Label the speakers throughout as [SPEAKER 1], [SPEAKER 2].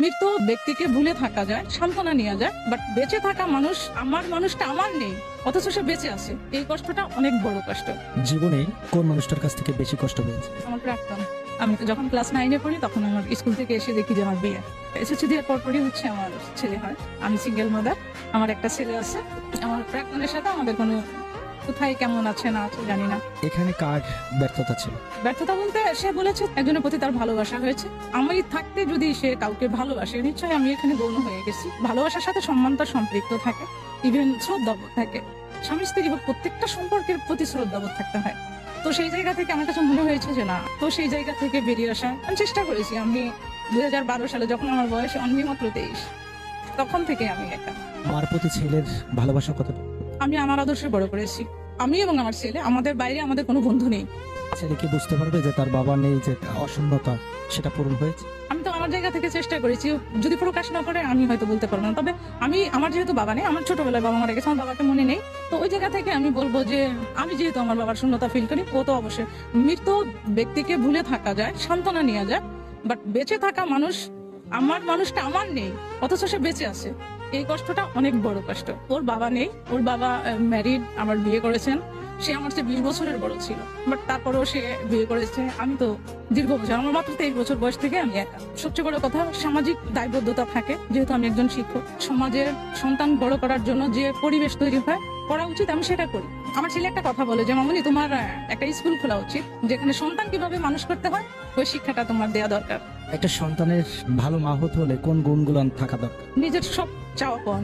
[SPEAKER 1] মৃত ব্যক্তিকে ভুলে থাকা যায়, সান্ত্বনা নেওয়া যায়, বাট বেঁচে থাকা মানুষটা আমার নেই, অথচ সে বেঁচে আছে। এই কষ্টটা অনেক বড় কষ্ট।
[SPEAKER 2] জীবনে কোন মানুষটার কাছ থেকে বেশি কষ্ট পেয়েছে?
[SPEAKER 1] আমার প্রাক্তন। আমি তো যখন ক্লাস 9-এ পড়ি তখন আমার স্কুল থেকে এসে দেখি যে আমার বিয়ে। এসএসসি দেওয়ার পরপরই হচ্ছে আমার ছেলে হয়। আমি সিঙ্গেল মাদার, আমার একটা ছেলে আছে। আমার প্রাক্তনের সাথে আমাদের কোনো কোথায় কেমন আছে না আছে জানি না।
[SPEAKER 2] এখানে কার ব্যর্থতা ছিল?
[SPEAKER 1] ব্যর্থতা বলতে সে বলেছে একজনের প্রতি তার ভালোবাসা হয়েছে। আমি থাকতে যদি সে কাউকে ভালোবাসে, নিশ্চয়ই আমি এখানে গৌণ হয়ে গেছি। ভালোবাসার সাথে সম্মানটা সম্পৃক্ত থাকে, ইভেন শ্রদ্ধাবোধ থাকে। স্বামী স্ত্রী হোক, প্রত্যেকটা সম্পর্কের প্রতি শ্রদ্ধাবোধ থাকতে হয়। তো সেই জায়গা থেকে আমার কাছে মনে হয়েছে যে না, তো সেই জায়গা থেকে বেরিয়ে আসা আমি চেষ্টা করেছি। আমি 2012 সালে যখন আমার বয়স অনলি মাত্র 23, তখন থেকে আমি একা।
[SPEAKER 2] মার প্রতি ছেলের ভালোবাসা কতটা?
[SPEAKER 1] আমি আমার আদর্শে বড় করেছি। আমি এবং আমার ছেলে, আমাদের বাইরে আমাদের কোনো বন্ধু নেই।
[SPEAKER 2] ছেলে কি বুঝতে পারবে যে তার বাবা নেই, যে অশূন্যতা সেটা পূরণ হয়েছে?
[SPEAKER 1] আমি তো আমার জায়গা থেকে চেষ্টা করেছি, যদি প্রকাশ না করে আমি হয়তো বলতে পারবো না। তবে আমার যেহেতু বাবা নেই, আমার ছোটবেলায় বাবা মারা গেছে, আমার বাবাকে মনে নেই। তো ওই জায়গা থেকে আমি বলবো যে আমি যেহেতু আমার বাবার শূন্যতা ফিল করি, ও তো অবশ্যই। মৃত ব্যক্তিকে ভুলে থাকা যায়, সান্ত্বনা নেওয়া যায়, বাট বেঁচে থাকা মানুষটা আমার নেই, অথচ সে বেঁচে আছে। এই কষ্টটা অনেক বড় কষ্ট। ওর বাবা নেই, ওর বাবা ম্যারিড, আমার বিয়ে করেছেন। সে আমার চেয়ে 20 বছরের বড় ছিল, বাট তারপরেও সে বিয়ে করেছে। আমি তো দীর্ঘ বছর, আমার মাত্র 23 বছর বয়স থেকে আমি একা। সবচেয়ে বড় কথা, সামাজিক দায়বদ্ধতা থাকে। যেহেতু আমি একজন শিক্ষক, সমাজের সন্তান বড় করার জন্য যে পরিবেশ তৈরি হয়, করা উচিত, আমি সেটা করি। আমার ছেলে একটা কথা বলে যে মামুনি, তোমার একটা স্কুল খোলা উচিত, যেখানে সন্তান কিভাবে মানুষ করতে হয় ওই শিক্ষাটা তোমার দেওয়া দরকার।
[SPEAKER 2] একটা সন্তানের ভালো মা হতে হলে কোন গুণগুলো থাকা দরকার?
[SPEAKER 1] নিজের সব চাওয়া পাওয়া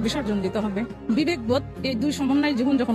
[SPEAKER 1] বিসর্জন দিতে হবে। বিবেকবোধ, এই দুই সমন্বয় জীবন যখন